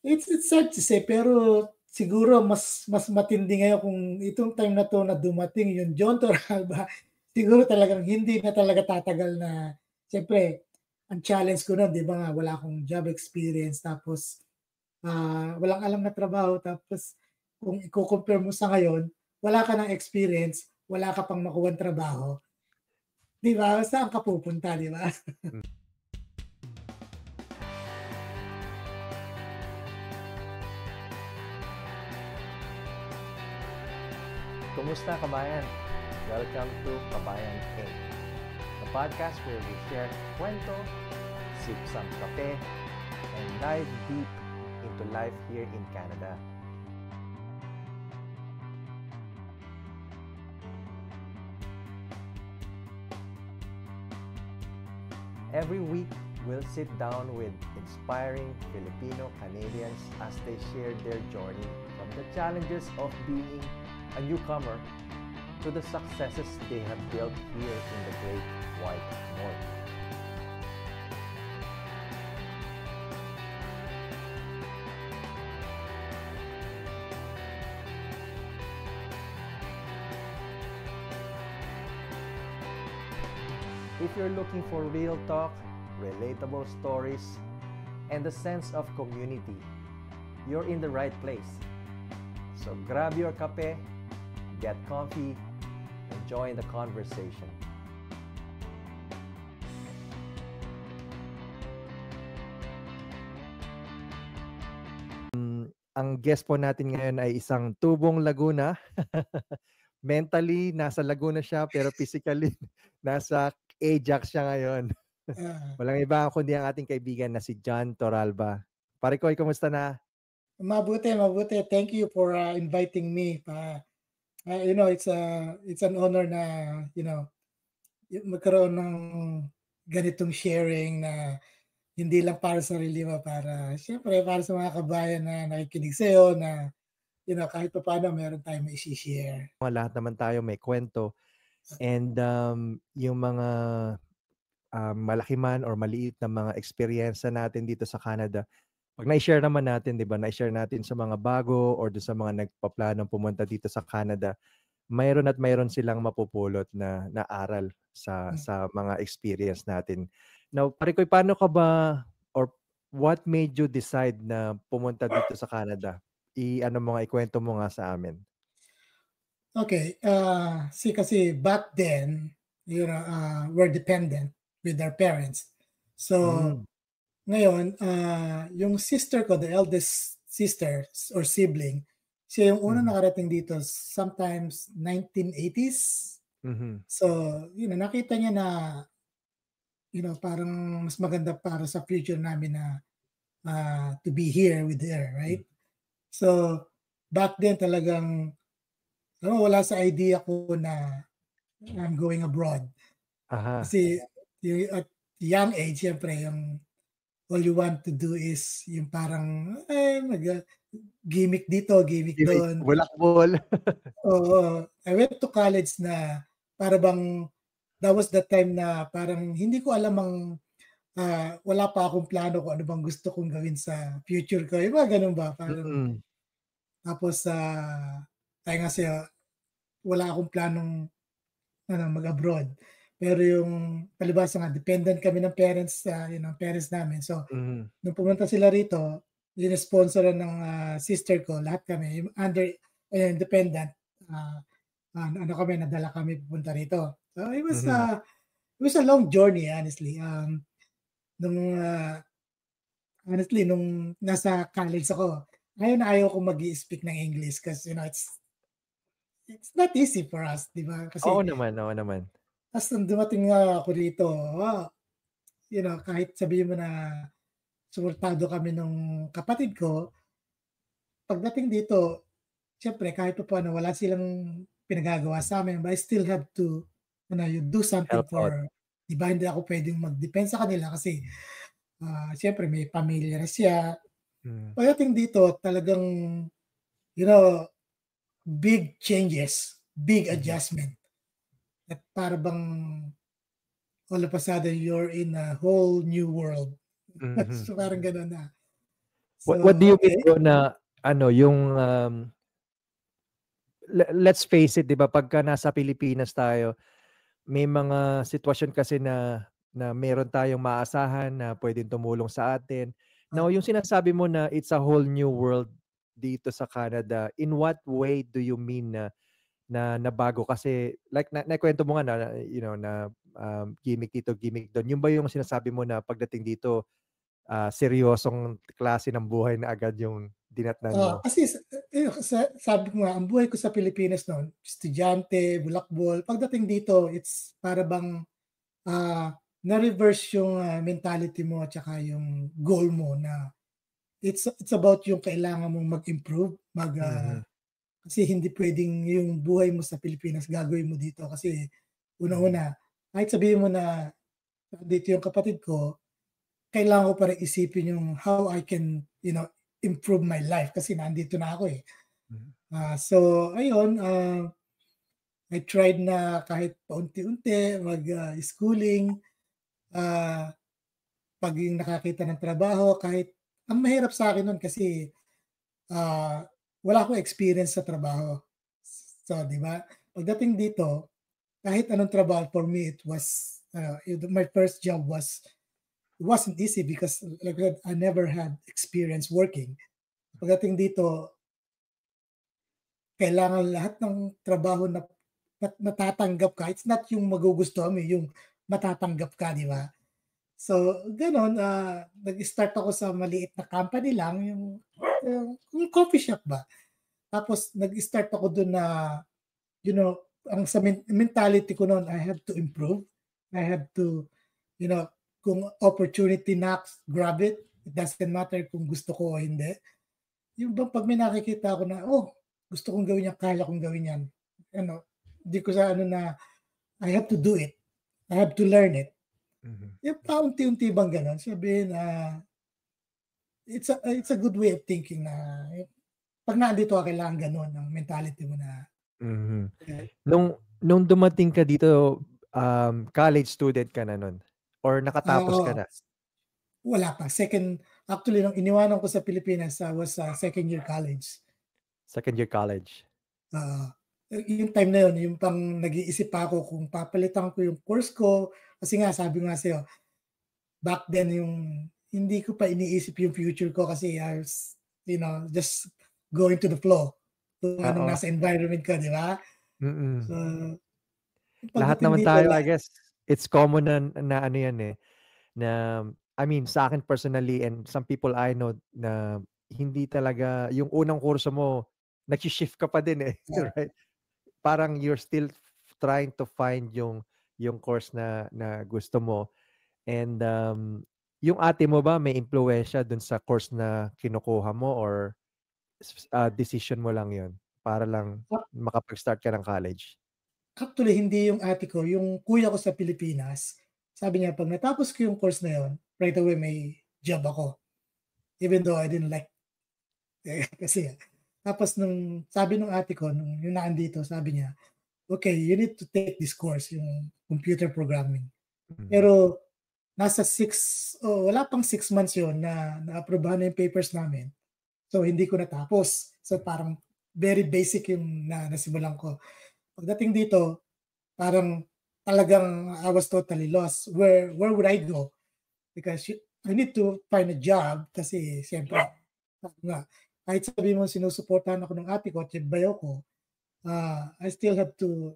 It's hard to say, pero siguro mas matindi ngayon kung itong time na 'to na dumating yung John Torralba, siguro talagang hindi na talaga tatagal na siyempre ang challenge ko nun 'di ba nga wala akong job experience tapos, walang alam na trabaho tapos kung iko-compare mo sa ngayon, wala ka ng experience, wala ka pang makuhang trabaho, 'di ba? Saan ka pupunta, 'di ba? Hmm. Kumusta kabayan? Welcome to Kabayan Inc., the podcast where we share kwento, sip some kape, and dive deep into life here in Canada. Every week, we'll sit down with inspiring Filipino Canadians as they share their journey from the challenges of being a newcomer to the successes they have built here in the Great White North. If you're looking for real talk, relatable stories, and a sense of community, you're in the right place. So grab your kape, get comfy, and join the conversation. Ang guest po natin ngayon ay isang tubong Laguna. Mentally, nasa Laguna siya, pero physically, nasa Ajax siya ngayon. Ah, Walang iba kundi ang ating kaibigan na si John Torralba. Pare Koy, kamusta na? mabuti, mabuti. Thank you for, inviting me it's an honor na, magkaroon ng ganitong sharing na hindi lang para sa sarili mo, para siyempre para sa mga kabayan na nakikinig sa'yo na, kahit papaano meron tayong mai-shi-share. Lahat naman tayo may kwento. And yung mga malaki man or maliit na mga experience natin dito sa Canada, pag na-share naman natin, 'di ba? Na-share natin sa mga bago or sa mga nagpaplanong pumunta dito sa Canada, mayroon silang mapupulot na aral Hmm, sa mga experience natin. Now, pare Koy, paano ka ba or what made you decide na pumunta dito sa Canada? I-ano mo nga, ikwento mo nga sa amin. okey, kasi back then, we're dependent with our parents. So, Hmm. ngayon, yung sister ko, the eldest sister or sibling, siya yung unang Mhm. nakarating dito sometimes 1980s. Mhm. So, nakita niya na, parang mas maganda para sa future namin na, to be here with her, Hmm. right? So, back then talagang wala sa idea ko na I'm going abroad. Aha. Kasi yung at young age siyempre yung all you want to do is yung parang, gimmick dito, gimmick Gimik, do'n. bulakbol. Oo, I went to college na para bang that was the time na parang hindi ko alam wala pa akong plano kung ano bang gusto kong gawin sa future ko, yung mga gano'n ba parang Mm. tapos, dahil nga wala akong planong mag-abroad. Pero yung palibhasa nga dependent kami ng parents namin. So, Mhm. nung pumunta sila rito, sponsor ng, sister ko, lahat kami yung independent, ah, ano kami, nadala kami papunta rito. So, Mhm. it was a long journey honestly. Nung, nung nasa college ako, ayaw na ayaw kong mag-i-speak ng English kasi, it's not easy for us, 'di ba? Oo Kasi naman, oo naman. ta's nung dumating nga ako rito, kahit sabihin mo na suportado kami nung kapatid ko, pagdating dito siyempre kahit papaano wala silang pinagagawa sa'min, but I still have to, you do something Help out. for 'di ba, hindi ako puwedeng mag-depend sa kanila kasi, siyempre may pamilya na siya. Mm. Pagdating dito talagang, you know, big changes, big Mhm. adjustment at para bang all of a sudden you're in a whole new world. Mhm. So, parang gano'n na. So, What do you mean okay. bro na ano yung let's face it, 'di ba, pagka nasa Pilipinas tayo, may mga sitwasyon kasi na meron tayong maasahan na puwedeng tumulong sa atin. Now, yung sinasabi mo na it's a whole new world dito sa Canada, in what way do you mean na nabago? Kasi like naikuwento mo nga na, you know, na, gimik dito, gimik dun. Yun ba yung sinasabi mo na pagdating dito, seryosong klase ng buhay na agad yung dinatnan mo? Kasi sabi ko nga, ang buhay ko sa Pilipinas noon, estudyante, bulakbol. Pagdating dito, it's para bang, na-reverse yung, mentality mo at saka yung goal mo na it's about yung kailangan mong mag-improve, Mhm, kasi hindi puwedeng yung buhay mo sa Pilipinas gagawin mo dito kasi mhm, unang-una, kahit sabihin mo na nandito yung kapatid ko, kailangan ko pa rin isipin yung how I can, improve my life kasi nandito na ako, eh. mhm, So ayun, I tried na kahit paunti-unti schooling, ah, 'pag yung nakakita ng trabaho kahit ang mahirap sa'kin nun kasi, ah, wala akong experience sa trabaho. So, 'di ba, pagdating dito, kahit anong trabaho for me it was, my first job it wasn't easy because like I said, I never had experience working. Pagdating dito, kailangan lahat ng trabaho na matatanggap ka, it's not yung magugustuhan mo, yung matatanggap ka, 'di ba? So, gano'n, nag-start ako sa maliit na company lang, yung coffee shop ba. Tapos nag-start ako dun na, ang sa mentality ko no'n, I have to improve. I have to, you know, kung opportunity knocks, grab it. It doesn't matter kung gusto ko o hindi. Yung bang 'pag may nakikita ako na, "Oh, gusto kong gawin 'yan, kaya kong gawin 'yan." Ano, di ko sa ano na, I have to do it. I have to learn it. mhm. Yung paunti-unti bang gano'n, sabihin na it's a good way of thinking na 'pag nandito ka kailangan gano'n ang mentality mo na, Mhm. eh, Nung dumating ka dito, college student ka na nun or nakatapos ka oo, na? wala pa actually nung iniwanan ko sa Pilipinas, I was, second year college. Second year college? Oo, yung time na yun yung pang nag-iisip pa ako kung papalitan ko yung course ko, kasi nga sabi ko nga sa'yo, back then yung hindi ko pa iniisip yung future ko kasi I was, just going to the flow, kung anong Oo, nasa environment ko, 'di ba? mm. So, Lahat pagdating naman dito tayo I guess, it's common na na ano yan, eh, na I mean sa'kin personally and some people I know na hindi talaga yung unang kurso mo nagshi-shift ka pa din, eh, right? Parang you're still trying to find yung course na gusto mo and, yung ate mo ba may impluwensiya dun sa course na kinukuha mo or decision mo lang yun para lang makapag-start ka ng college? actually hindi yung ate ko, yung kuya ko sa Pilipinas, sabi niya 'pag natapos ko yung course na yun, right away may job ako. Even though I didn't like, kasi tapos nung sabi nung ate ko nung yung nandito sabi niya, "Okay, you need to take this course, yung computer programming." Mhm, Pero nasa 6 o wala pang 6 months yun na naaprubahan na yung papers namin. So hindi ko natapos. So parang very basic yung nasimulan ko. Pagdating dito, parang talagang I was totally lost. Where would I go? Because I need to find a job kasi siyempre sabi nga, kahit sabihin mong sinusuportahan ako ng ate ko at yung bayaw ko, I still have to,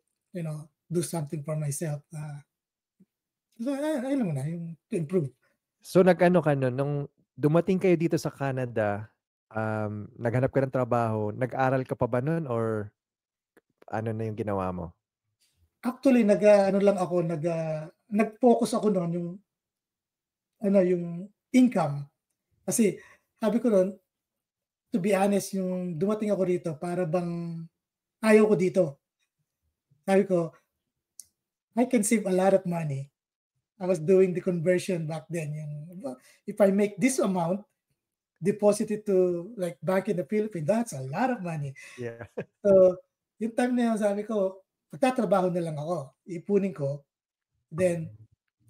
do something for myself. So ayun muna, yung to improve. So nag-ano ka nun, nung dumating kayo dito sa Canada, naghanap ka ng trabaho, nag-aral ka pa ba nun or ano na yung ginawa mo? Actually ano lang ako, nag-focus ako nun yung yung income. Kasi sabi ko nun, to be honest, yung dumating ako rito para bang ayaw ko dito. Sabi ko, I can save a lot of money. I was doing the conversion back then, yung if I make this amount, deposit it to like back in the Philippines, that's a lot of money. Yeah. So, yung time na yun sabi ko, magtatrabaho na lang ako, iipunin ko, then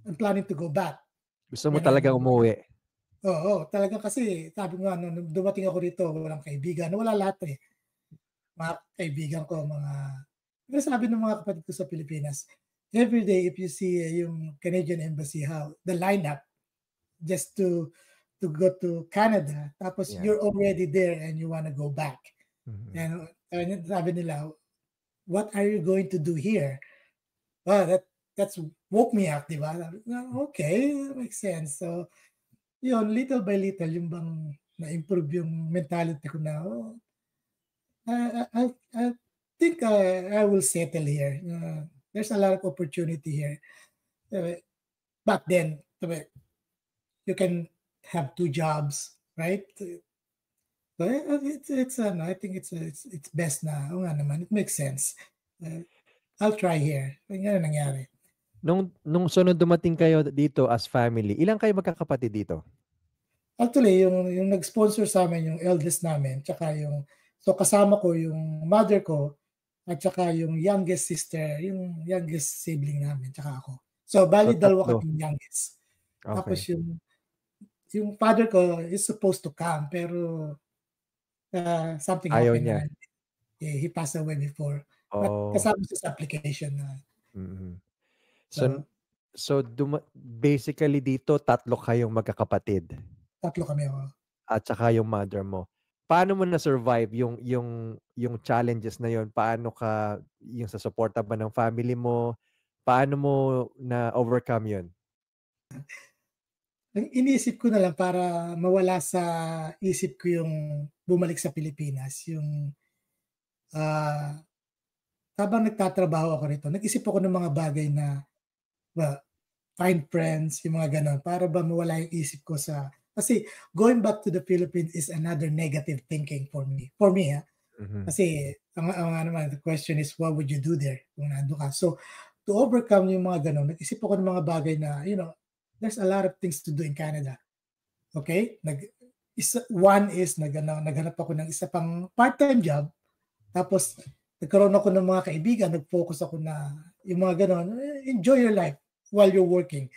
I'm planning to go back. Gusto mo When talagang I'm umuwi? Oo, talaga kasi sabi ko nga nung dumating ako rito walang kaibigan, wala lahat, eh. Mga kaibigan ko pero sabi ng mga kapatid ko sa Pilipinas, every day if you see yung Canadian Embassy, how the lineup just to go to Canada tapos Yeah. you're already there and you wanna go back. Mhm. And sabi nila, "What are you going to do here?" Wow, that's woke me up, 'di ba? Sabi ko, "Okey, makes sense." So, yun little by little yung bang na-improve yung mentality ko na, "Oh, I think I will settle here. There's a lot of opportunity here." Back then, sabi, you can have 2 jobs, right? But I think it's best na, oo nga naman, it makes sense. Uh, I'll try here. Ganyan ang nangyari. Nung dumating kayo dito as family, ilan kayo magkakapatid dito? Actually, yung nag-sponsor sa'min yung eldest namin tsaka so kasama ko yung mother ko at tsaka yung youngest sister, yung youngest sibling namin tsaka ako. So, So, bale dalawa tatlo. kaming youngest. Tapos Okay. yung father ko is supposed to come pero, something Ayaw happened niya? na he passed away before. But Oh, kasama siya sa application na mm. So so so basically dito tatlo kayong magkakapatid tatlo kami, oo. at saka yung mother mo. Paano mo na-survive yung challenges na yun? Paano ka yung sa suporta ba ng family mo, paano mo na-overcome yun? Ang iniisip ko na lang para mawala sa isip ko yung bumalik sa Pilipinas, ah, habang nagtatrabaho ako rito, nag-isip ako ng mga bagay na ba find friends, yung mga gano'n, para ba mawala yung isip ko kasi going back to the Philippines is another negative thinking for me, Mhm. Kasi ang ano naman, the question is what would you do there kung nando'n ka? So, to overcome yung mga gano'n, nag-isip ako ng mga bagay na, there's a lot of things to do in Canada. Okay, one is naghanap ako ng isa pang part-time job, tapos nagkaroon ako ng mga kaibigan, nag-focus ako na yung mga gano'n, enjoy your life while you're working.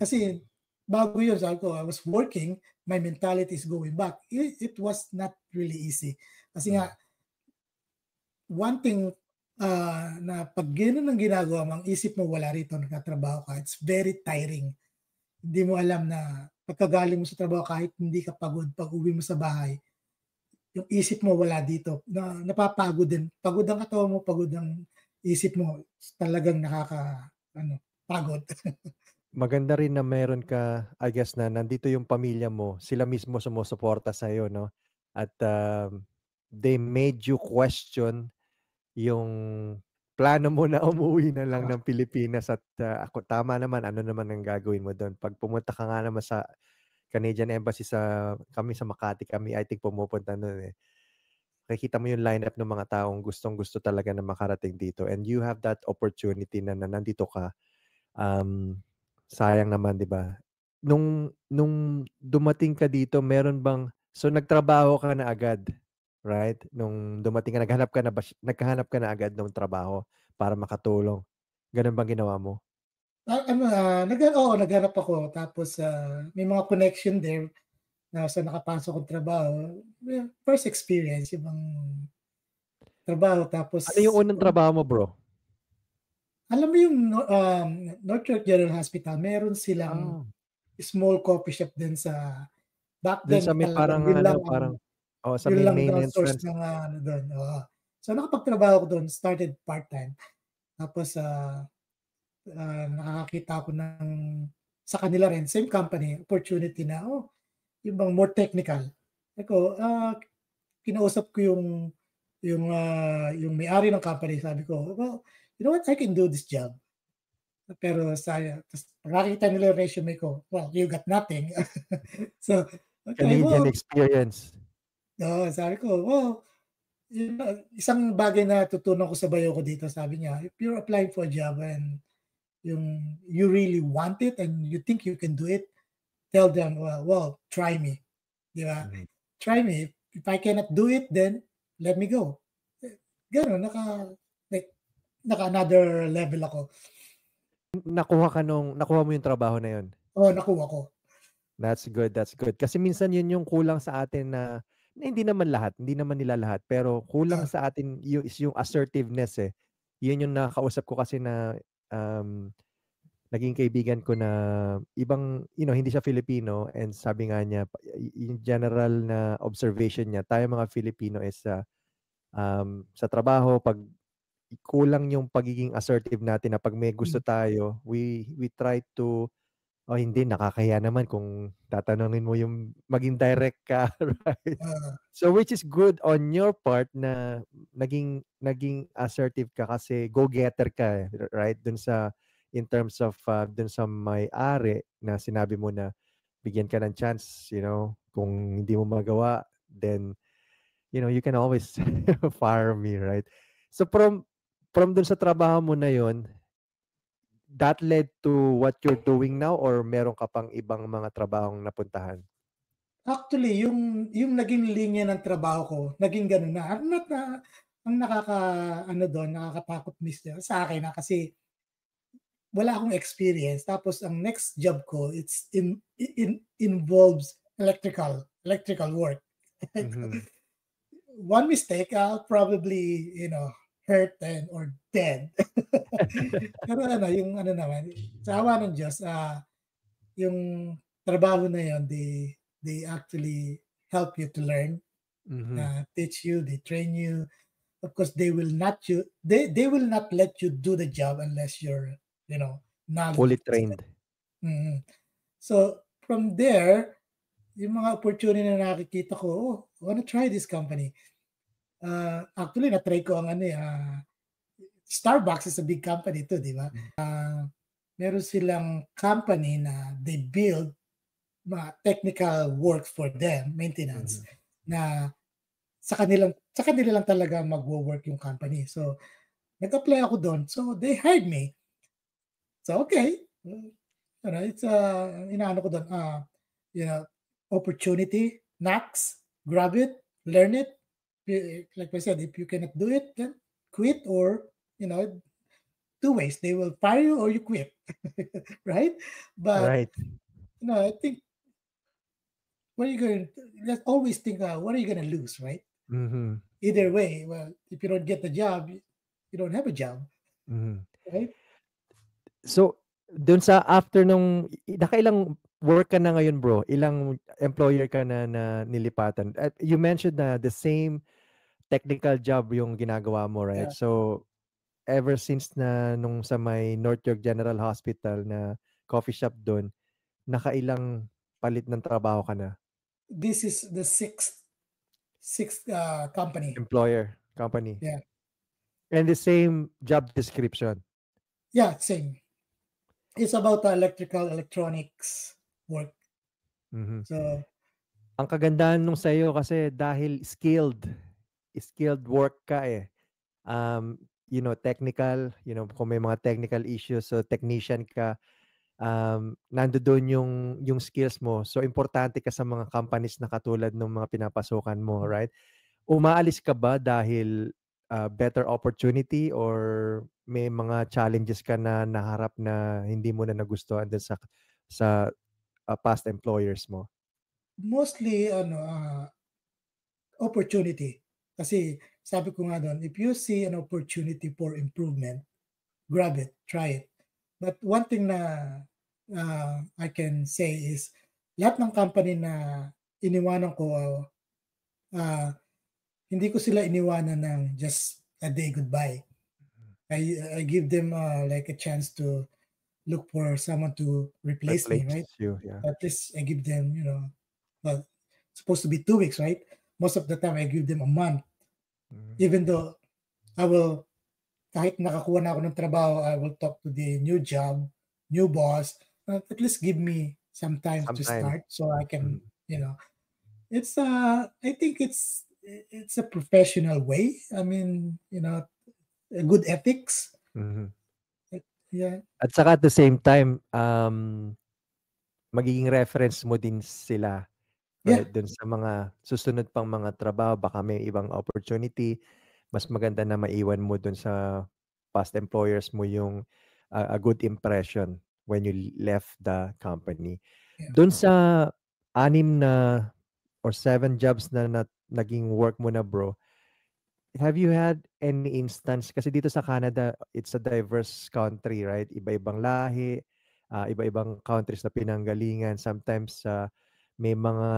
Kasi bago yun sabi ko, I was working, my mentality is going back. It was not really easy. Kasi Hmm. nga, one thing, na 'pag gano'n ang ginagawa mo, ang isip mo wala rito, nagtatrabaho ka, it's very tiring. Hindi mo alam na pagkagaling mo sa trabaho kahit hindi ka pagod, pag-uwi mo sa bahay, yung isip mo wala dito, na napapagod din. Pagod ang katawan mo, pagod ang isip mo, talagang nakaka-ano, pagod. Maganda rin na meron ka, I guess na nandito yung pamilya mo, sila mismo sumusuporta sa'yo 'no? At, they made you question yung plano mo na umuwi na lang ng Pilipinas at, ako tama naman, ano naman ang gagawin mo dun? 'Pag pumunta ka nga naman sa Canadian Embassy kami sa Makati kami I think pumupunta nun, eh. Makikita mo yung lineup ng mga taong gustong-gusto talaga na makarating dito and you have that opportunity na nandito ka. Um, Sayang naman 'di ba? Nung dumating ka dito meron bang nagtrabaho ka na agad, right? Nung dumating ka naghahanap ka na agad ng trabaho para makatulong, gano'n bang ginawa mo? Oo, naghanap ako tapos, may mga connection there sa nakapasok kong trabaho. First experience, yung bang trabaho tapos Ano yung unang trabaho mo bro? alam mo yung North York General Hospital, meron silang Ah, small coffee shop din back dun then sa may talagang parang ano, parang oo, sa yun may lang main daw source entrance. ng ano dun, oo. So nakapagtrabaho ako dun, started part-time tapos, nakakakita ako sa kanila rin, same company, opportunity na, yung bang more technical. Sabi ko, kinausap ko yung may-ari ng company, sabi ko, "Well, you know what, I can do this job." Pero ta's nakita nila yung resume ko, "Well, you got nothing." So, okey, Canadian well, experience. oo, sabi ko, "Well, yun na isang bagay na natutunan ko sa bayo ko dito," sabi niya, "If you're applying for a job and you really want it and you think you can do it, tell them, well, try me." 'Di ba? Mhm. "Try me. If I cannot do it, then let me go." Gano'n, like, naka-another level ako. Nakuha mo yung trabaho na yun? Oo, nakuha ko. That's good, that's good. Kasi minsan yun yung kulang sa atin na hindi naman lahat, hindi naman nila lahat, pero kulang Ah, sa atin yung assertiveness, eh. Yun yung nakausap ko kasi na, um, naging kaibigan ko na ibang hindi siya Filipino and sabi nga niya yung general na observation niya, tayong mga Filipino is, sa trabaho 'pag kulang yung pagiging assertive natin na 'pag may gusto mm, tayo, we try to hindi nakakahiya naman kung tatanungin mo yung maging direct ka, right? ah, So, which is good on your part na naging assertive ka kasi go-getter ka, eh, right? In terms of, dun sa may-ari na sinabi mo na bigyan ka ng chance, kung hindi mo magawa, then, you can always fire me, right? So, from dun sa trabaho mo na yon, that led to what you're doing now or meron ka pang ibang mga trabahong napuntahan? actually yung naging linya ng trabaho ko naging gano'n na. Ang nakaka-ano dun, nakakatakot minsan sa akin, kasi wala akong experience, tapos ang next job ko it's involves electrical work. Mhm. One mistake, I'll probably, hurt and or dead. Pero yung naman, sa awa ng Diyos, yung trabaho na yun, they actually help you to learn, Mhm. teach you, they train you. Of course, they will not let you do the job unless you're, Fully knowledgeable. trained. Mhm. So, from there, yung mga opportunity na nakikita ko, "Oh, I wanna try this company." Actually na-try ko ang Starbucks is a big company too, 'di ba? Mhm. Meron silang company na they build mga technical work for them, maintenance, Mhm. na sa kanila lang talaga magwo-work yung company. So, nag-apply ako dun, so they hired me. So, okay, it's, inaano ko dun, you know, opportunity, knocks, grab it, learn it. Like I said, if you cannot do it, then quit, or, you know, 2 ways, they will fire you or you quit, right? But, Right. I think what are you going to let's always think, what are you gonna lose, right? Mhm. Either way, well, if you don't get the job, you don't have a job, Mhm. right? So, dun sa after nakailang work ka na ngayon, bro? Ilang employer ka na na nilipatan? At you mentioned na the same technical job yung ginagawa mo, right? Yeah. So, ever since na nung sa may North York General Hospital na coffee shop dun, nakailang palit ng trabaho ka na? This is the sixth company. Company? Yeah. And the same job description? Yeah, same. It's about electronics work. Mhm. So, Ang kagandahan nung sa'yo kasi dahil skilled work ka, eh. Technical, kung may mga technical issues, so technician ka, nandodo'n yung skills mo. So, importante ka sa mga companies na katulad nung mga pinapasukan mo, right? Umaalis ka ba dahil, better opportunity or may mga challenges ka na naharap na hindi mo na nagustuhan dun sa past employers mo? mostly opportunity. Kasi sabi ko nga dun, if you see an opportunity for improvement, grab it, try it. But one thing na, I can say is lahat ng company na iniwanan ko, ah, hindi ko sila iniwanan ng just a day goodbye. I give them, like a chance to look for someone to replace me, Replace right? you, yeah. At least I give them, well, it's supposed to be 2 weeks, right? Most of the time I give them a month, Mhm. even though I will kahit nakakuha na ako ng trabaho, I will talk to the new job, new boss, at least give me some time to Sometime. start so I can, Mhm. I think it's a professional way. I mean, a good ethics. Mhm. Yeah. At saka at the same time, magiging reference mo din sila, right? Yeah. Dun sa mga susunod pang mga trabaho, baka may ibang opportunity, mas maganda na maiwan mo dun sa past employers mo yung, a good impression when you left the company. Yeah. Dun sa 6 na or 7 jobs na naging work mo na, bro, have you had any instance kasi dito sa Canada, it's a diverse country, right? Iba-ibang lahi, iba-ibang countries na pinanggalingan. Sometimes, may mga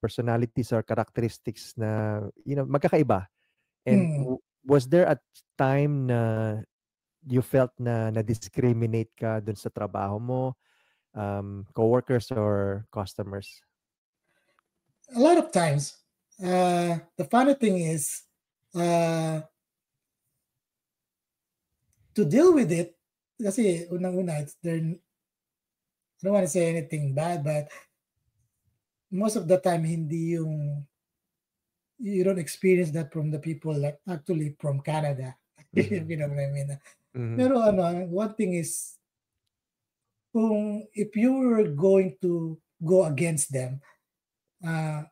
personalities or characteristics na, magkakaiba. And Mm. was there a time na you felt na na-discriminate ka dun sa trabaho mo, coworkers or customers? A lot of times. The funny thing is, uh, to deal with it, kasi unang-una, I don't want to say anything bad, but most of the time, hindi yung, you don't experience that from the people like actually from Canada. Mhm. You know what I mean? Mhm. Pero ano, one thing is, if you're going to go against them, uh,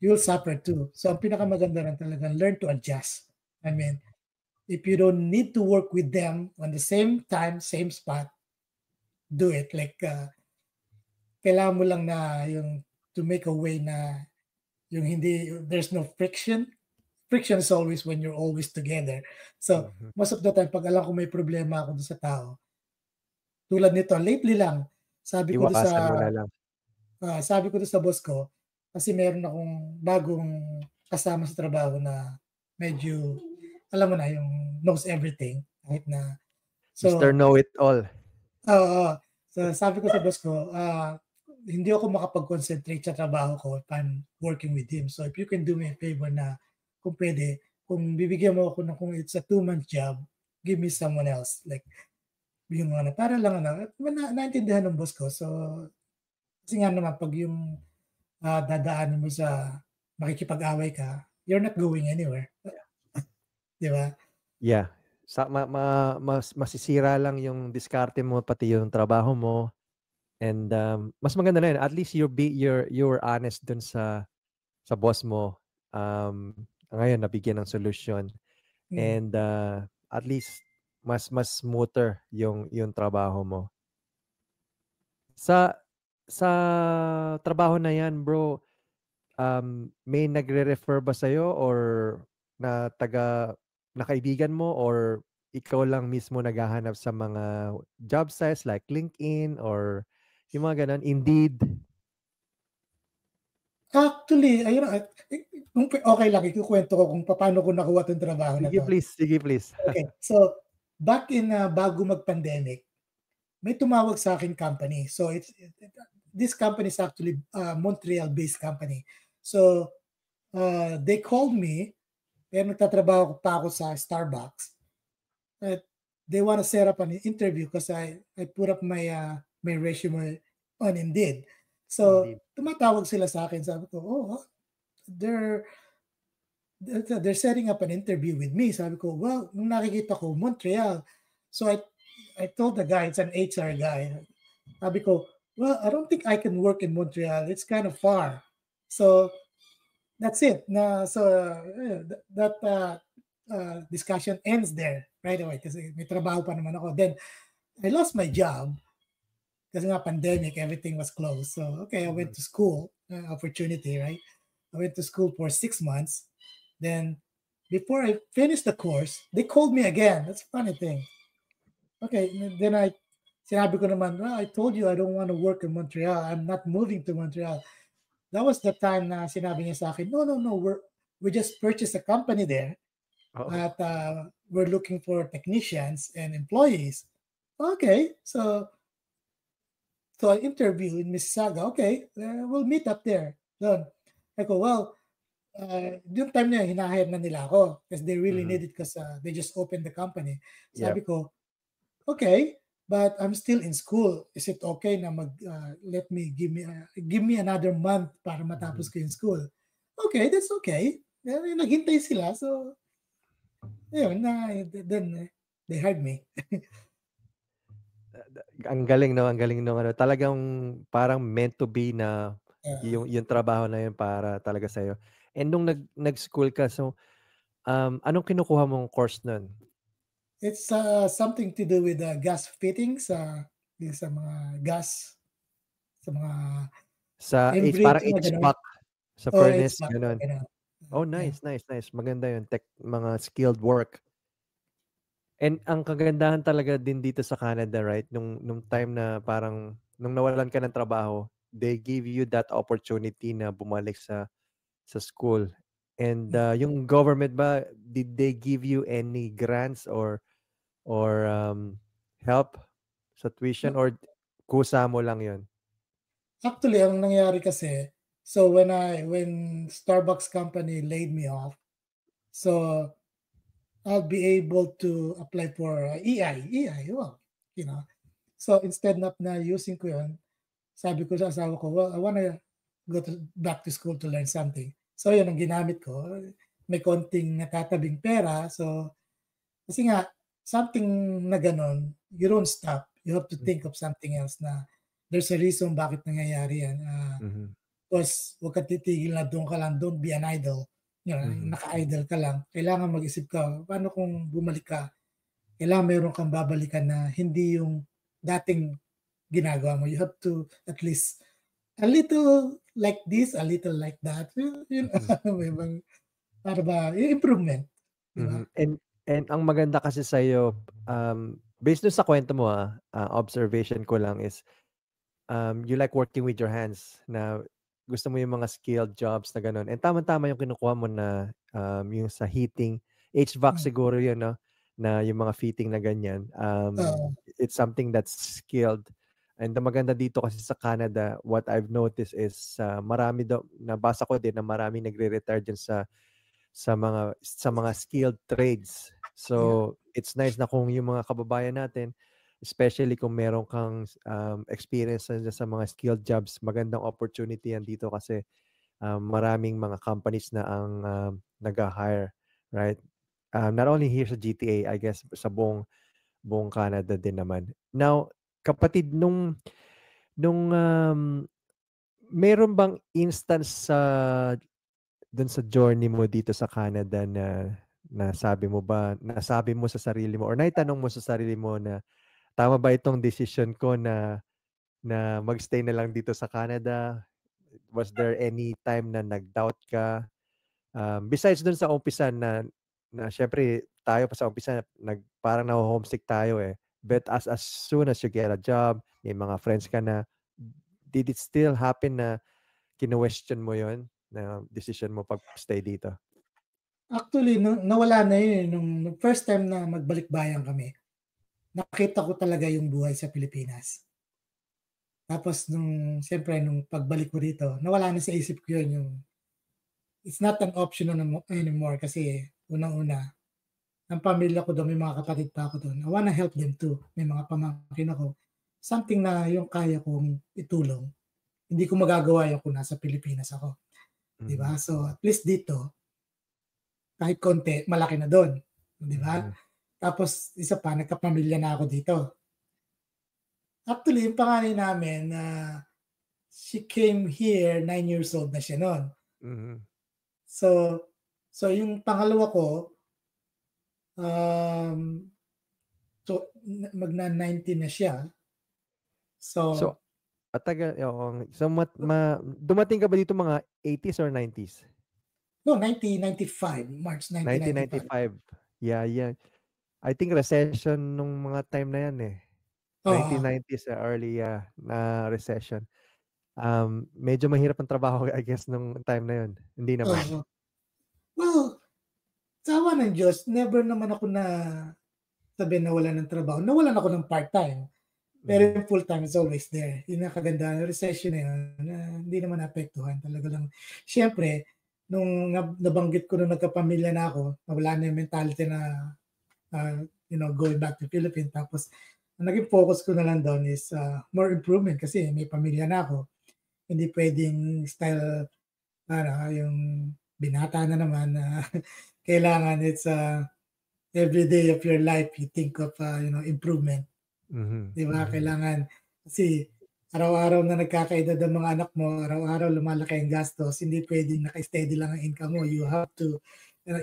you'll suffer too. So ang pinakamaganda rin talaga, learn to adjust. I mean, if you don't need to work with them on the same time, same spot, do it. Like, kailangan mo lang na yung to make a way na yung hindi, there's no friction. Friction is always when you're always together. So, Mhm. most of the time, pag alam ko may problema ako dun sa tao, tulad nito, lately lang, sabi ko dun sa, Iwasan mo na lang. sabi ko dun sa boss ko, kasi meron akong bagong kasama sa trabaho na medyo, alam mo na, yung knows everything, kahit na, Mr. so, Know-It-All. oo. So, sabi ko sa boss ko, hindi ako makapag-concentrate sa trabaho ko if I'm working with him. So, if you can do me a favor na kung puwede, kung bibigyan mo ako ng kung it's a 2-month job, give me someone else. Like, yung ano, para lang ano, naintindihan ng boss ko. So, kasi nga naman 'pag yung, dadaanin mo sa makikipag-away ka, you're not going anywhere, 'di ba? Yeah. Sa masisira lang yung diskarte mo, pati yung trabaho mo. And, mas maganda na yun. At least you're honest dun sa boss mo. Ngayon nabigyan ng solusyon. Mm. And, at least mas smoother yung trabaho mo. Sa sa trabaho na yan, bro, may nagre-refer ba sa'yo or na na kaibigan mo or ikaw lang mismo naghahanap sa mga job sites like LinkedIn or yung mga gano'n, Indeed? Actually, ayun, kung okey lang ikukuwento ko kung papaano ko nakuha 'tong trabaho na Sige 'to. please, sige please. Okay, so back in, bago mag-pandemic, may tumawag sa akin company. So this company is actually, Montreal-based company. So, they called me, eh, nagtatrabaho pa ako sa Starbucks at they wanna set up an interview because I put up my resume on Indeed. So, Indeed. tumatawag sila sa akin, sabi ko, "Oh, they're they're setting up an interview with me." Sabi ko, "Well," nung nakikita ko Montreal. So I told the guy, it's an HR guy. Sabi ko, "Well, I don't think I can work in Montreal. It's kind of far." So that's it. So that discussion ends there right away kasi may trabaho pa naman ako. Then I lost my job kasi nga pandemic, everything was closed. So okay, I went Mhm. to school, opportunity, right? I went to school for 6 months. Then before I finished the course, they called me again. That's a funny thing. Okay, then sinabi ko naman, "Well, I told you I don't want to work in Montreal. I'm not moving to Montreal." That was the time na sinabi niya sa akin, "No, no, no, we just purchased a company there Oo. at, we're looking for technicians and employees." Okay, so I interview in Mississauga. Okay, we'll meet up there. Doon. I go, well, yung time na yun, hina na nila ako because they really Mhm. need it because they just opened the company. Yep. Sabi ko, okay, but I'm still in school. Is it okay na let me give me another month para matapos Mhm. ko yung school? Okay, that's okay. Naghintay sila. So, ayun, then they hired me. Ang galing 'no, ang galing nung ano, talagang parang meant to be na Uh, yung trabaho na yun para talaga sa'yo. And nung nag-school ka, so, anong kinukuha mong course nun? it's something to do with gas fittings. yung sa mga gas, sa mga Sa H Enbridge, parang mga gano'n. HVAC, sa Oo, furnace, HVAC, mga gano'n. gano'n. Oh, Yeah. nice, nice, nice. Maganda yun, mga skilled work. And ang kagandahan talaga din dito sa Canada, right? Nung time na parang nung nawalan ka ng trabaho, they give you that opportunity na bumalik sa school. And Yeah. yung government ba, did they give you any grants or help sa tuition or kusa mo lang yun? Actually, ang nangyari kasi, so when Starbucks company laid me off, so I'll be able to apply for EI, wow, you know. So instead na using ko yun, sabi ko sa asawa ko, well, I wanna back to school to learn something. So yun ang ginamit ko. May konting natatabing pera. So kasi nga, something na gano'n, you don't stop. You have to think of something else na there's a reason bakit nangyayari yan. Mhm. Tapos huwag kang titigil na doon ka lang, don't be an idle. You know, Mhm. naka-idle ka lang. Kailangan mag-isip ka, paano kung bumalik ka, kailangan meron kang babalikan na hindi yung dating ginagawa mo. You have to at least a little like this, a little like that. Yun, Mhm. may bang, para ba, yung improvement. Di ba? Mhm. And ang maganda kasi sa'yo, based dun sa kwento mo, observation ko lang is, you like working with your hands na gusto mo yung mga skilled jobs na gano'n. And tamang-tama yung kinukuha mo na, yung sa heating, HVAC Mm. siguro yun 'no, na yung mga fitting na ganyan. Oo. It's something that's skilled. And ang maganda dito kasi sa Canada, what I've noticed is, marami daw nabasa ko din na maraming nagre-retire diyan sa mga skilled trades. Yeah. So, it's nice na kung yung mga kababayan natin, especially kung meron kang experience sa mga skilled jobs, magandang opportunity yan dito kasi maraming mga companies na ang nag-hire, right? Not only here sa GTA, I guess sa buong Canada din naman. Now, kapatid, nung meron bang instance dun sa journey mo dito sa Canada na nasabi mo sa sarili mo or naitanong mo sa sarili mo na tama ba itong decision ko na magstay na lang dito sa Canada? Was there any time na nag-doubt ka? Besides dun sa umpisa na syempre tayo pa sa umpisa parang naho-homesick tayo eh. But as soon as you get a job, may mga friends ka na, did it still happen na kino-question mo yon na decision mo pag-stay dito? Actually, nawala na yun, eh, nung first time na magbalik-bayan kami, nakita ko talaga yung buhay sa Pilipinas. Tapos siyempre nung pagbalik ko rito, nawala na sa isip ko yun, yung it's not an option anymore kasi unang-una, ang pamilya ko dun, may mga kapatid pa ako dun. I wanna help them too. May mga pamangkin ako. Something na yung kaya kong itulong. Hindi ko magagawa yun kung nasa Pilipinas ako, 'di Mhm, ba? So, at least dito, kahit konti, malaki na dun, 'di ba? mhm. Tapos isa pa, nagkapamilya na ako dito. Actually, yung panganay namin she came here 9 years old na siya nun. Mhm. So yung pangalawa ko, um, so magna-19 na siya. So So, tagal oo. So, dumating ka ba dito mga 80s or 90s? no, 1995, March 1995. 1995. Yeah, yeah. I think recession nung mga time na yan, eh. Oo, 1990s, early, na recession. Medyo mahirap ang trabaho, I guess, nung time na yun. Hindi naman? oo. Well, sa awa ng Diyos, never naman ako na sabihin nawalan ng trabaho. Nawalan ako ng part-time. Pero Mhm, yung full-time is always there. Yun ang kagandahan ng recession na yun, na hindi naman naapektuhan. Talaga lang, siyempre, nung nabanggit ko nung nagkapamilya na ako, nawala na yung mentality na, going back to Philippines. Tapos, ang naging focus ko na lang doon is more improvement kasi may pamilya na ako. Hindi pwedeng style, yung binata na naman na kailangan it's every day of your life you think of, improvement. mhm, 'Di ba, mhm. kailangan kasi araw-araw na nagkakaedad ang mga anak mo, araw-araw lumalaki ang gastos, hindi puwedeng naka-steady lang ang income mo, you have to,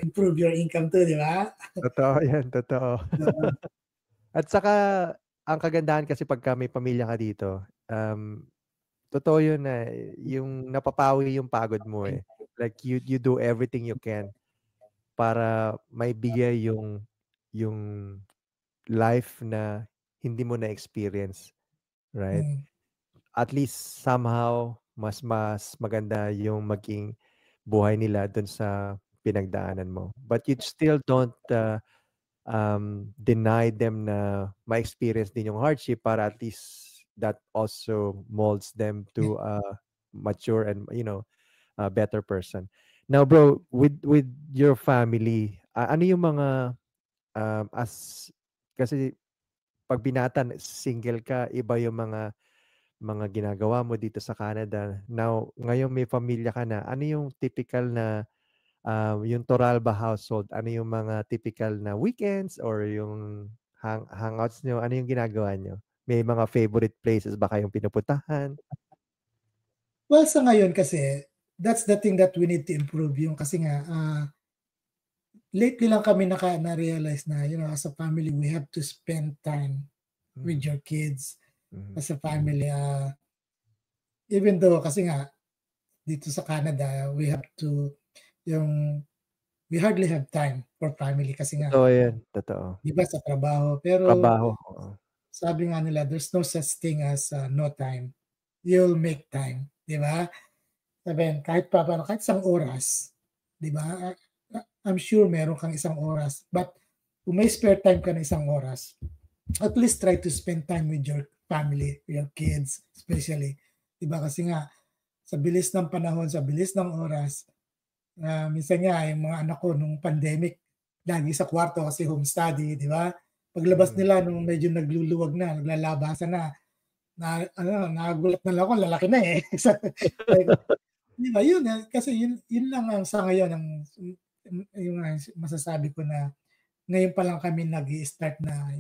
improve your income too, 'di ba? Totoo yan, totoo. Oo, At saka ang kagandahan kasi pagka may pamilya ka dito, totoo yun na yung napapawi yung pagod mo eh. Like you do everything you can para maibigay yung life na hindi mo na-experience, right? Mm, At least somehow mas maganda yung maging buhay nila dun sa pinagdaanan mo. But you still don't deny them na ma-experience din yung hardship para at least that also molds them yeah. to a mature and a better person. Now bro, with your family, ano yung mga as kasi pag binata single ka, iba yung mga ginagawa mo dito sa Canada. Now, ngayon may pamilya ka na, ano yung typical na yung Toralba household, ano yung mga typical na weekends or yung hangouts nyo, ano yung ginagawa nyo? May mga favorite places ba kayong pinupuntahan? Well, sa ngayon kasi, that's the thing that we need to improve yung kasi nga, lately lang kami na-realize na, as a family, we have to spend time with Mhm, your kids mhm, as a family. Even though kasi nga, dito sa Canada, yung, we hardly have time for family kasi nga, totoo yan, totoo. di ba, sa trabaho. Pero Trabaho, oo. sabi nga nila, there's no such thing as no time. You'll make time, di ba? Sabihin, kahit pa paano, kahit isang oras, di ba? I'm sure meron kang isang oras. But kung may spare time ka na isang oras, at least try to spend time with your family, your kids, especially. Di ba? Kasi nga, sa bilis ng panahon, sa bilis ng oras, minsan nga, yung mga anak ko nung pandemic, lagi sa kwarto kasi home study, di ba? Paglabas Mhm, nila nung medyo nagluluwag na, naglalabasan nagulat na lang ako, lalaki na eh. Sabi ko, di ba yun, kasi yun lang ang sa ngayon ang yung masasabi ko na ngayon pa lang kami nag-i-start na,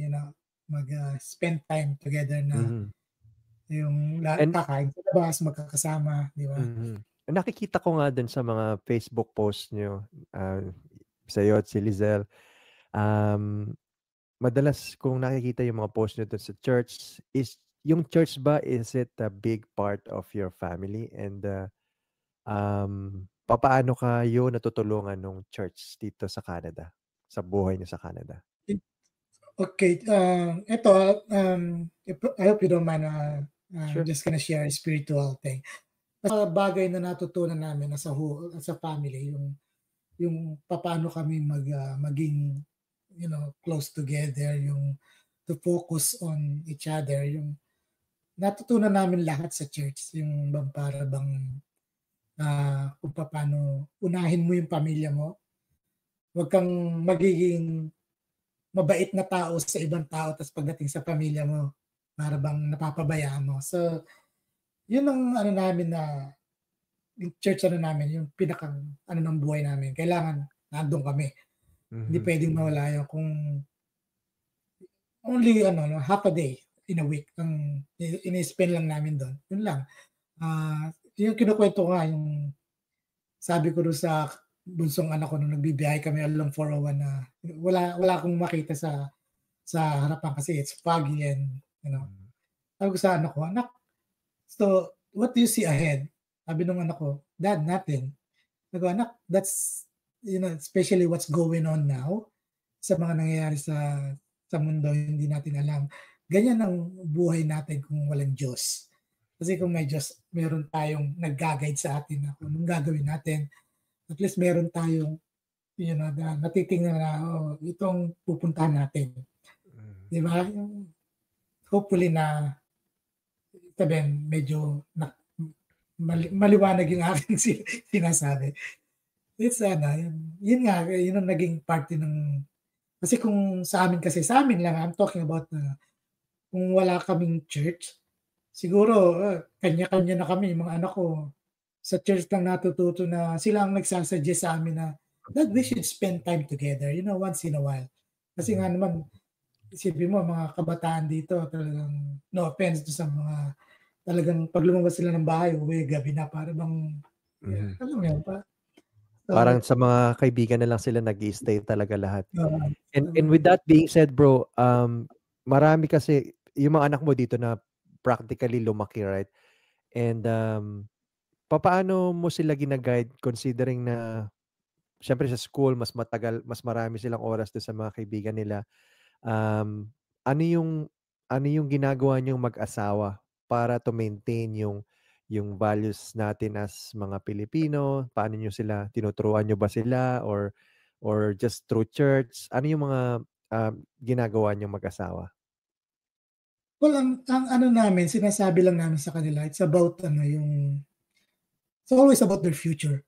spend time together na mhm. yung And kakain sa labas, magkakasama, di ba? mhm. Nakikita ko nga dun sa mga Facebook post nyo, sa'yo at si Lizelle, um, madalas kung nakikita yung mga post nyo dun sa church, is yung church ba, is it a big part of your family? And papaano kayo natutulungan nung church dito sa Canada? Sa buhay niyo sa Canada? Okay, eto, I hope you don't mind, I'm Sure. just gonna share a spiritual thing. Bagay na natutunan namin as a family, yung papaano kami maging, close together, yung to focus on each other, yung natutunan namin lahat sa church, yung bang para bang, kung papaano unahin mo yung pamilya mo. Huwag kang magiging mabait na tao sa ibang tao ta's pagdating sa pamilya mo, para bang napapabayaan mo. So, yun ang ano namin na yung church ano namin, yung pinakang ano ng buhay namin, kailangan nandun kami. Hindi Mhm, puwedeng mawala yun kung only ano 'no, half a day in a week ang ini-spend lang namin dun, yun lang. Yung kinukuwento ko nga yung sabi ko dun sa bunsong anak ko nung nagbibiyahe kami along 401 na wala akong makita sa harapan kasi it's foggy and, mhm, sabi ko sa anak ko, "Anak, so what do you see ahead?" Sabi nung anak ko, "Dad, nothing." Sabi ko, "Anak, that's especially what's going on now sa mga nangyayari sa mundo hindi natin alam. Ganyan ang buhay natin kung walang Diyos. Kasi kung may Diyos, meron tayong nagga-guide sa atin na kung anong gagawin natin. At least meron tayong, na natitingnan na, oh, itong pupuntahan natin." mhm, 'Di ba? Yung hopefully na sabihin medyo maliwanag yung aking sinasabi. It's ano, yun nga, yun ang naging parte ng kasi kung sa amin lang, I'm talking about na kung wala kaming church, siguro, kanya-kanya na kami, mga anak ko, sa church lang natututo na sila ang nagsa-suggest sa amin na, "Dad, we should spend time together, once in a while." Kasi nga mhm, naman, isipin mo mga kabataan dito talagang no offense do sa mga talagang 'pag lumabas sila ng bahay uwi gabi na para bang mhm. alam mo yun so, Parang sa mga kaibigan na lang sila nag-i-stay talaga lahat. oo, And with that being said bro, marami kasi yung mga anak mo dito na practically lumaki, right? And papaano mo sila gina-guide considering na siyempre sa school mas marami silang oras do'n sa mga kaibigan nila. Um, ano yung ginagawa niyong mag-asawa para to maintain yung values natin as mga Pilipino? Paano niyo sila tinuturuan niyo ba sila or just through church? Ano yung mga, ginagawa niyong mag-asawa? Well, ang ano namin, sinasabi lang namin sa kanila, it's about ano, it's always about their future,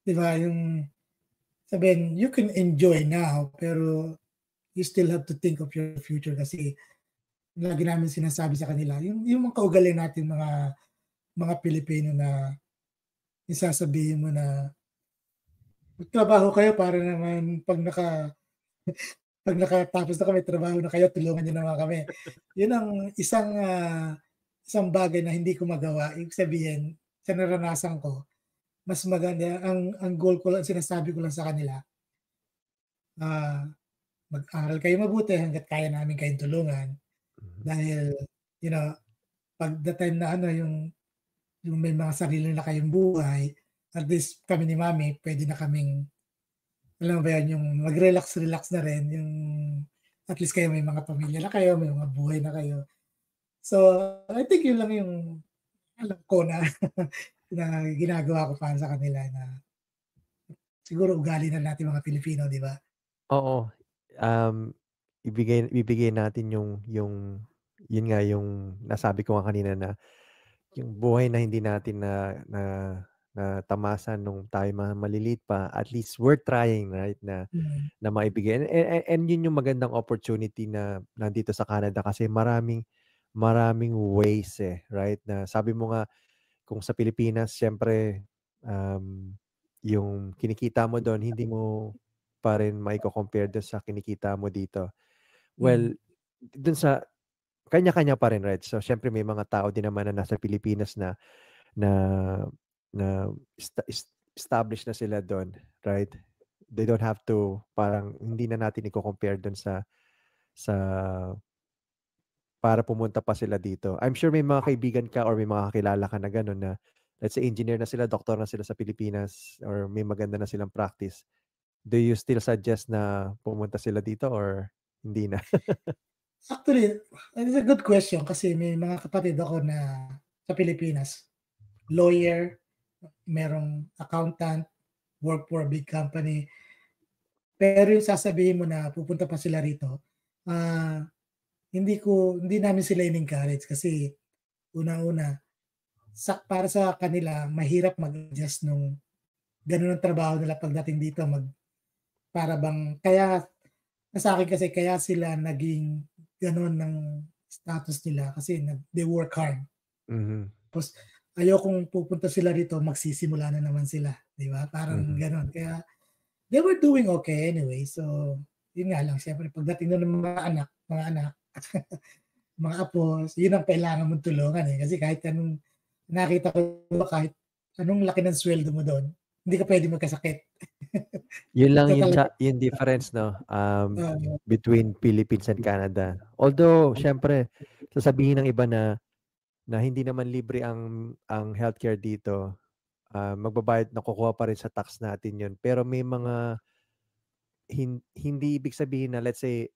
'di ba? Yung sabihin, you can enjoy now, pero you still have to think of your future kasi lagi namin sinasabi sa kanila, yung mga kaugalian natin mga Pilipino na yung sasabihin mo na, "Magtrabaho kayo para naman 'pag nakatapos na kami, trabaho na kayo, tulungan niyo naman kami." Yun ang isang bagay na hindi ko magawa. Ibig sabihin, sa naranasan ko, mas maganda ang goal ko lang, sinasabi ko lang sa kanila, ah, mag-aral kayo mabuti hangga't kaya namin kayong tulungan. Mhm. Dahil, you know, 'pag the time na ano, yung may mga sarili na kayong buhay, at least kami ni mami puwede na kaming, alam mo ba yun, yung mag-relax-relax na rin, yung at least kayo may mga pamilya na kayo, may mga buhay na kayo. So, I think yun lang yung alam ko na na ginagawa ko para sa kanila na siguro ugali na nating mga Pilipino, 'di ba? Oo, um, ibibigay natin yun nga yung nasabi ko nga kanina na yung buhay na hindi natin na natamasa nung tayo maliliit pa, at least we're trying, right, na Mm, na maibigay and yun yung magandang opportunity na nandito sa Canada kasi maraming ways, right, na sabi mo nga kung sa Pilipinas siyempre, yung kinikita mo dun hindi mo pa rin maiko-compare dun sa kinikita mo dito. mm. Well, dun sa kanya-kanya pa rin, right? So, siyempre may mga tao din naman na nasa Pilipinas na na established na sila dun, right? They don't have to parang hindi na natin iko-compare dun sa para pumunta pa sila dito. I'm sure may mga kaibigan ka or may mga kakilala ka na gano'n na let's say engineer na sila, doktor na sila sa Pilipinas or may maganda na silang practice. Do you still suggest na pumunta sila dito or hindi na? Actually, it's a good question kasi may mga kapatid ako na sa Pilipinas, lawyer, merong accountant, work for a big company. Pero yung sasabihin mo na pupunta pa sila rito, ah, hindi namin sila in-encourage kasi unang-una, para sa kanila mahirap mag-adjust nung gano'n ang trabaho nila pagdating dito, para bang kaya sa akin kasi kaya sila naging gano'n ng status nila kasi they work hard. Mhm, Tapos ayokong pupunta sila rito magsisimula na naman sila, 'di ba, parang mhm. gano'n. Kaya they were doing okay anyway. So, yun nga lang siyempre pagdating na ng mga anak, mga apo, yun ang kailangan mong tulungan, eh. Kasi kahit anong nakita ko, kahit anong laki ng sweldo mo do'n, hindi ka puwedeng magkasakit. Yun lang Ikaw yung talaga, yung difference 'no, oo, between Philippines and Canada. Although siyempre sasabihin ng iba na hindi naman libre ang healthcare dito, magbabayad nakukuha pa rin sa tax natin yun. Pero may mga hindi ibig sabihin na let's say,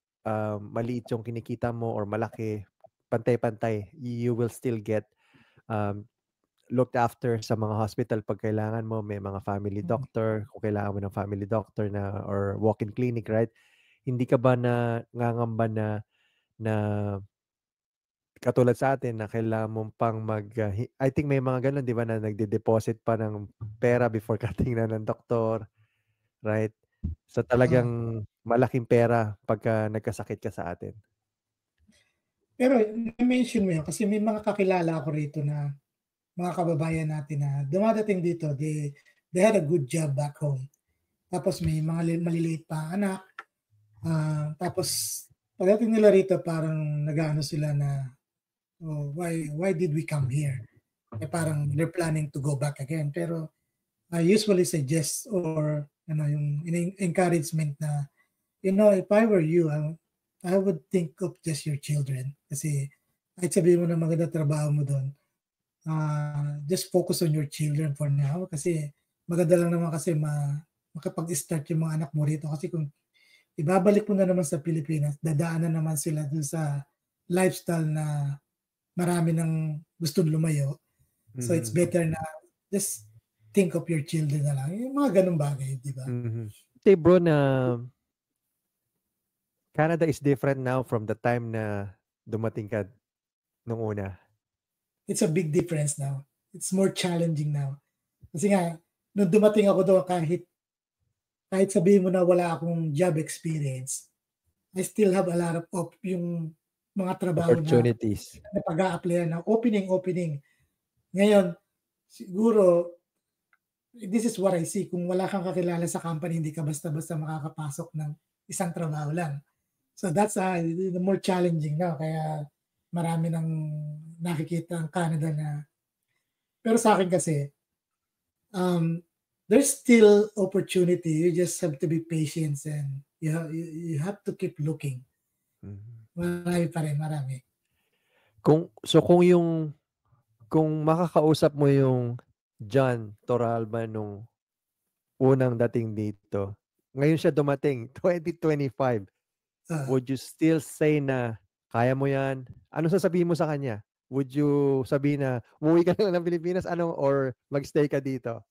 maliit yung kinikita mo or malaki, pantay-pantay. You will still get, um, looked after sa mga hospital 'pag kailangan mo. May mga family mm. doctor, kung kailangan mo ng family doctor na or walk-in clinic, right? Hindi ka ba nangangamba na katulad sa atin na kailangan mong pang I think may mga gano'n 'di ba na nagde-deposit pa ng pera before ka tingnan ng doktor, right? So, Oo. talagang malaking pera pagka nagkasakit ka sa atin. Pero na-mention mo yun kasi may mga kakilala ako rito na mga kababayan natin na dumadating dito, they had a good job back home. Tapos may mga maliliit pa anak, tapos pagdating nila rito parang nag-aano sila na, "Oh, why did we come here?" Eh, parang they're planning to go back again. Pero I usually suggest or ano yung encouragement na, "You know, if I were you, I would think of just your children. Kasi kahit sabihin mo na magandang trabaho mo do'n, just focus on your children for now kasi maganda lang naman kasi makapag-start yung mga anak mo rito kasi kung ibabalik mo na naman sa Pilipinas, dadaanan naman sila dun sa lifestyle na marami ng gustong lumayo. So it's Mhm. better na just think of your children na lang, yung mga gano'ng bagay, 'di ba? Mhm. Kasi bro na Canada is different now from the time na dumating ka nung una. It's a big difference now. It's more challenging now. Kasi nga nung dumating ako doon kahit sabihin mo na wala akong job experience, I still have a lot of yung mga trabaho na Opportunities. napag-a-applyan na opening. Ngayon, siguro this is what I see, kung wala kang kakilala sa company, hindi ka basta-basta makakapasok ng isang trabaho lang. So that's, the more challenging now kaya marami ng nakikita ang Canada na pero sa'kin kasi, um, there's still opportunity, you just have to be patient and you have to keep looking. Mhm. Marami pa rin, marami. Kung makakausap mo yung John Toralba nung unang dating dito, ngayon siya dumating, 2025, Ah, would you still say na kaya mo yan? Anong sasabihin mo sa kanya? Would you sabihin na umuwi ka na lang ng Pilipinas or mag-stay ka dito?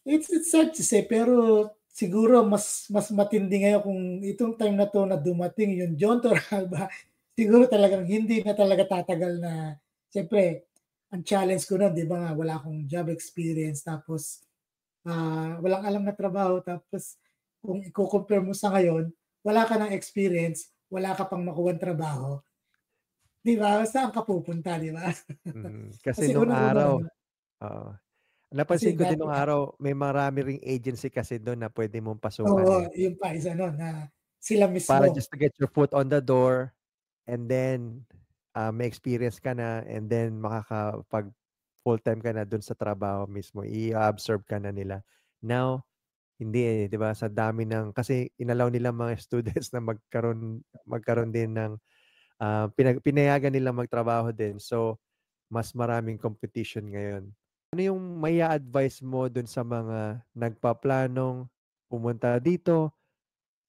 it's sad to say pero siguro mas matindi ngayon kung itong time na 'to na dumating yung John Torralba, siguro talagang hindi na talaga tatagal na siyempre ang challenge ko nun 'di ba nga wala akong job experience tapos, walang alam na trabaho tapos kung iko-compare mo sa ngayon, wala ka ng experience, wala ka pang makuhang trabaho, 'di ba saan ka pupunta 'di ba? Kasi Kasi nung unang-una araw, naman oo. kasi Napansin ko din dati nung araw, may marami ring agency kasi dun na pwede mong pasukan, oo, eh. yun pa isa nun na sila Para mismo. just to get your foot on the door and then, may experience ka na and then makakapag full-time ka na dun sa trabaho mismo, i-a-absorb ka na nila. Now, hindi, eh, 'di ba, sa dami ng kasi inallow nila mga students na magkaroon din ng, pinayagan nilang magtrabaho din. So, mas maraming competition ngayon. Ano yung mai-a-advice mo dun sa mga nagpaplanong pumunta dito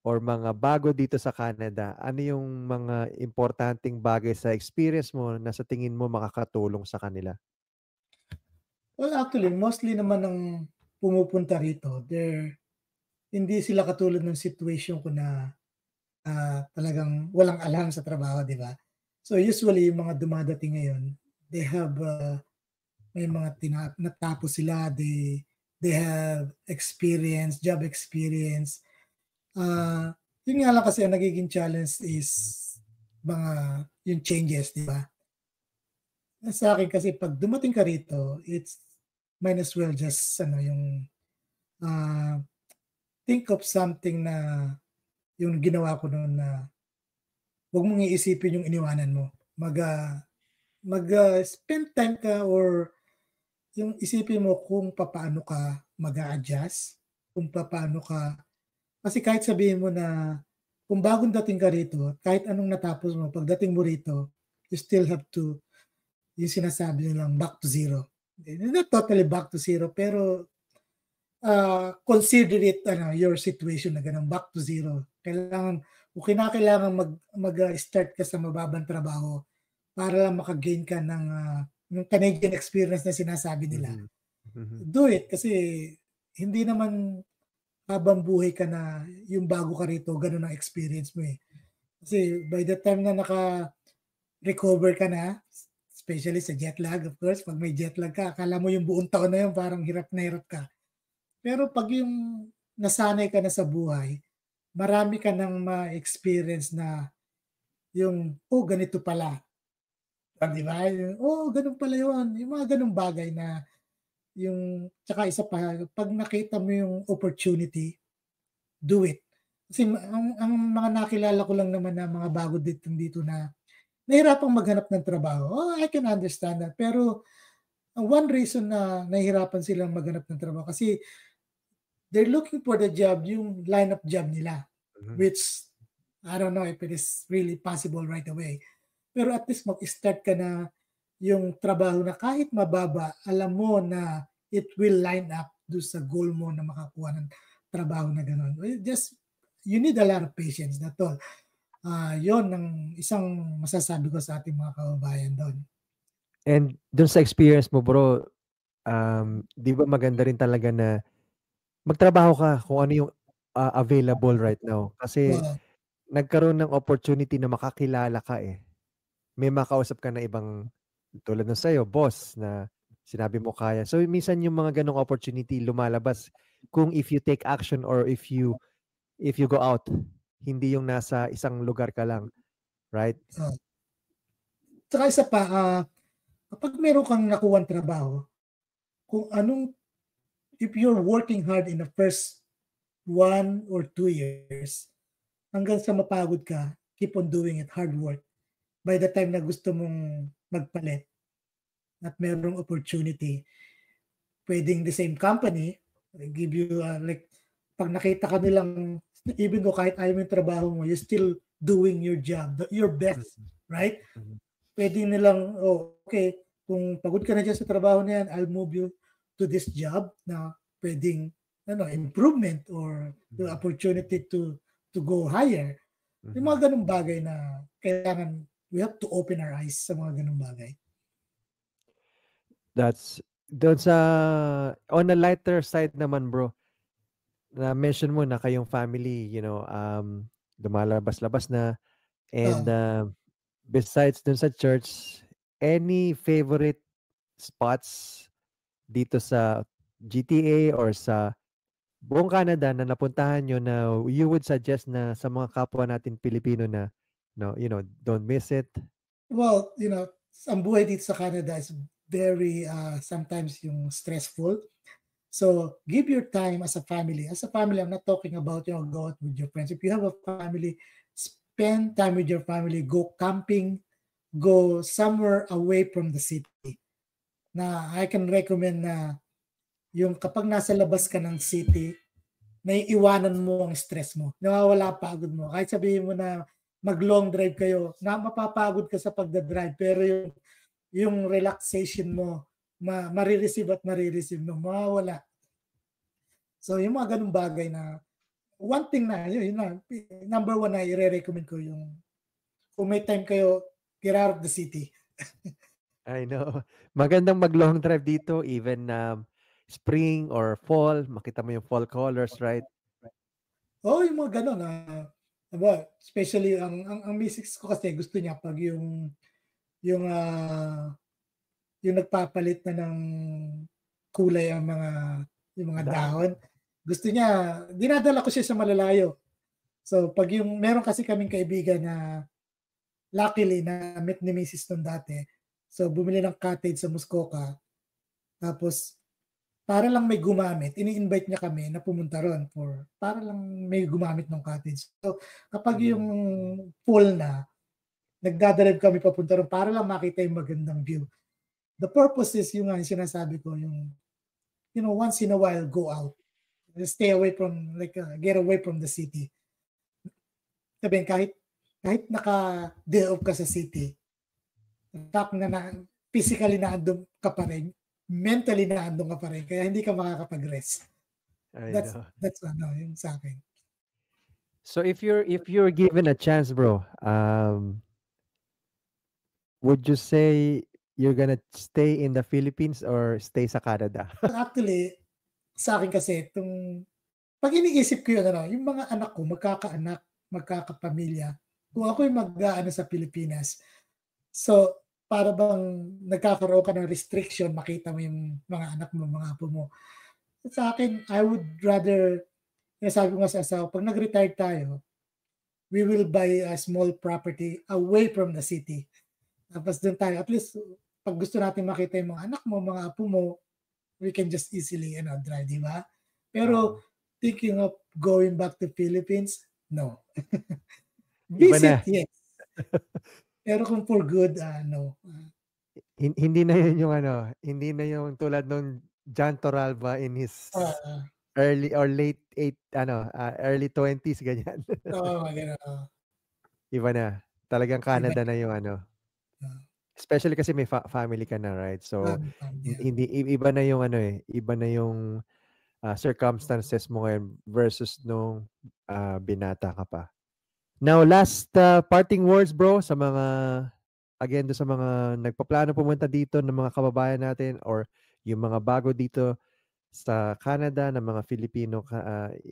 or mga bago dito sa Canada? Ano yung mga importanteng bagay sa experience mo na sa tingin mo makakatulong sa kanila? Well, actually mostly naman ng pumupunta rito hindi sila katulad ng situation ko na, talagang walang alam sa trabaho, 'di ba? So usually yung mga dumadating ngayon, they have, may mga natapos sila, they have experience, job experience. Yun nga lang kasi ang nagiging challenge is yung changes, 'di ba? Sa'kin kasi 'pag dumating ka rito, it's might as well just ah, think of something na yung ginawa ko noon na wag mong iisipin yung iniwanan mo. Spend time ka or yung isipin mo kung papaano ka mag-a-adjust, kung papaano ka kasi kahit sabihin mo na kung bagong dating ka rito, kahit anong natapos mo, pagdating mo rito, you still have to yung sinasabi nilang back to zero. Not totally back to zero, pero consider it your situation na gano'n, back to zero. Kung kinakailangan mag-start ka sa mababang trabaho para lang maka-gain ka ng, yung Canadian experience na sinasabi nila, Mhm, mhm, do it. Kasi hindi naman habang buhay ka na yung bago ka rito gano'n ang experience mo, eh. Kasi by the time na naka-recover ka na, especially sa jet lag of course, 'pag may jet lag ka akala mo yung buong taon na yun parang hirap na hirap ka. Pero 'pag yung nasanay ka na sa buhay, marami ka ng ma-experience na yung, "Oh, ganito pala." 'Di ba? Yung, "Oh, gano'n pala yun." Yung mga gano'ng bagay na yung tsaka isa pa, 'pag nakita mo yung opportunity, do it. Kasi ang mga nakilala ko lang naman na mga bago dito na nahirapang maghanap ng trabaho, I can understand that. Pero ang one reason na nahihirapan silang maghanap ng trabaho kasi they're looking for the job, yung line of job nila, mhm. which I don't know if it is really possible right away. Pero at least mag-start ka na yung trabaho na kahit mababa, alam mo na it will line up do sa goal mo na makakuha ng trabaho na gano'n. Well, just you need a lot of patience, that's all. Yon ang isang masasabi ko sa ating mga kababayan do'n. And dun sa experience mo bro, 'di ba maganda rin talaga na magtrabaho ka kung ano yung, available right now. Kasi Oo, nagkaroon ng opportunity na makakilala ka, eh. May makausap ka na ibang tulad nung sa'yo boss na sinabi mo kaya. So minsan yung mga gano'ng opportunity lumalabas kung if you take action or if you go out, hindi yung nasa isang lugar ka lang, right? oo. Tsaka isa pa, kapag meron kang nakuhang trabaho, kung anong if you're working hard in the first 1 or 2 years, hanggang sa mapagod ka, keep on doing it, hard work. By the time na gusto mong magpalit at merong opportunity, puwedeng the same company, give you, like 'pag nakita ka nilang even though kahit ayaw mo yung trabaho mo, you're still doing your job, your best, Mhm, right? mhm, Puwede nilang, "Oh, okay, kung pagod ka na diyan sa trabaho na 'yan, I'll move you to this job na puwedeng ano, improvement or the mhm, opportunity to go higher." Yung mhm. mga gano'ng bagay na kailangan we have to open our eyes sa mga gano'ng bagay. That's dun sa on a lighter side naman bro, na-mention mo na kayong family, lumalabas-labas na and, Oo. besides dun sa church, any favorite spots dito sa GTA or sa buong Canada na napuntahan niyo na you would suggest na sa mga kapwa natin Pilipino na no, don't miss it? Well, ang buhay dito sa Canada is very, sometimes yung stressful. So, give your time as a family. As a family, I'm not talking about, go out with your friends. If you have a family, spend time with your family, go camping, go somewhere away from the city. Na I can recommend na yung kapag nasa labas ka ng city, naiiwanan mo ang stress mo, nawawala pagod mo. Kahit sabihin mo na mag-long drive kayo, na mapapagod ka sa pagda-drive, pero yung relaxation mo, mare-receive mo, mawawala. So yung mga gano'ng bagay na one thing na yun na, number one na ire-recommend ko yung kung may time kayo, get out of the city. I know. Magandang mag-long drive dito even, spring or fall, makita mo yung fall colors, right? Oo, yung mga gano'n, aba, especially ang misis ko kasi gusto niya 'pag yung, yung nagpapalit na ng kulay ang yung mga Dahon. dahon, gusto niya dinadala ko siya sa malalayo. So 'pag yung meron kasi kaming kaibigan na luckily na-meet ni misis nun dati, so bumili ng cottage sa Muskoka, tapos para lang may gumamit, ini-invite niya kami na pumunta ro'n para lang may gumamit nung cottage. So kapag yung Mm. full na, nagdadrive kami papunta ro'n para lang makita yung magandang view. The purpose is yung nga yung sinasabi ko, yung once in a while go out, stay away from like, get away from the city. Sabihin kahit kahit naka-day off ka sa city, the fact na physically na andun ka pa rin, mentally na andun ka pa rin kaya hindi ka makakapag-rest. I That's know. that's ano yung sa'kin. So if you're given a chance bro, would you say you're gonna stay in the Philippines or stay sa Canada? Actually, sa'kin kasi 'pag iniisip ko yun yung mga anak ko magkakaanak, magkakapamilya, kung ako yung mag-aano sa Pilipinas, so para bang nagkakaroon ka ng restriction makita mo yung mga anak mo, mga apo mo. Sa akin, I would rather sabi ko nga sa asawa, 'pag nag-retire tayo, we will buy a small property away from the city. Tapos dun tayo at least 'pag gusto natin makita yung mga anak mo, mga apo mo, we can just easily drive, 'di ba? Pero Oo. thinking of going back to Philippines, no. Iba Visit, na. yes, pero kung for good, no. Hindi na yun yung ano, hindi na yung tulad nung John Torralba in his Oo, early or late early 20s ganyan. oo, mga gano'n, oo. Iba na. Talagang Iba Canada na. na yung ano. Ah, Especially kasi may family ka na, right? So, yeah. hindi iba na yung ano eh, iba na yung circumstances mo ngayon versus nung binata ka pa. Now, last parting words, bro, sa mga again do sa mga nagpaplano pumunta dito ng mga kababayan natin or yung mga bago dito sa Canada ng mga Filipino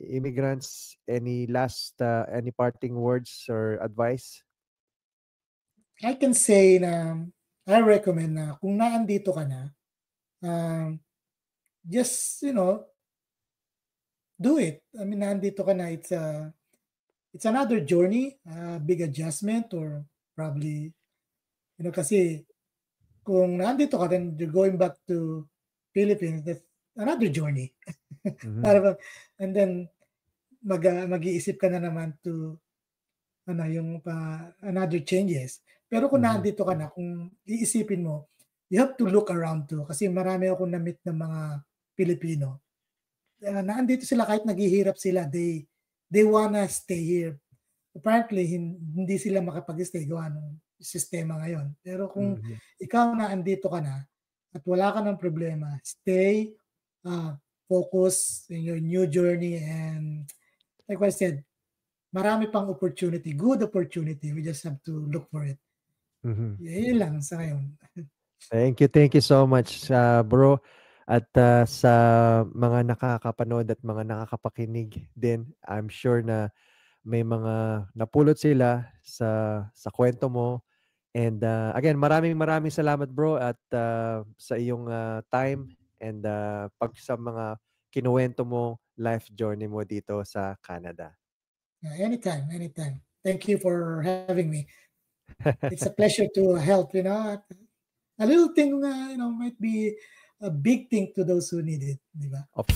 immigrants, any last any parting words or advice? I can say na I recommend na kung naandito ka na, um, just, do it. I mean, nandito ka na, it's another journey, big adjustment or probably, kasi kung nandito ka then you're going back to Philippines, that's another journey. Mhm. Para bang and then mag-iisip ka na naman to yung another changes. Pero kung Mhm. nandito ka na, kung iisipin mo, you have to look around too kasi marami akong na-meet ng mga Pilipino. Nandito sila kahit naghihirap sila, they wanna stay here. Apparently hindi sila makapag-stay gawa ng sistema ngayon. Pero kung Mhm. ikaw naandito ka na at wala ka ng problema, stay, focus in your new journey and like what I said, marami pang opportunity, good opportunity. We just have to look for it. Mhm. Yun lang sa ngayon. Thank you so much, bro. At sa mga nakakapanood at mga nakakapakinig din, I'm sure na may mga napulot sila sa kwento mo. And again, maraming maraming salamat, bro, at sa iyong time and pag sa mga kinuwento mo life journey mo dito sa Canada. Anytime, anytime. Thank you for having me. It's a pleasure to help. A little thing, might be a big thing to those who need it, di ba? Of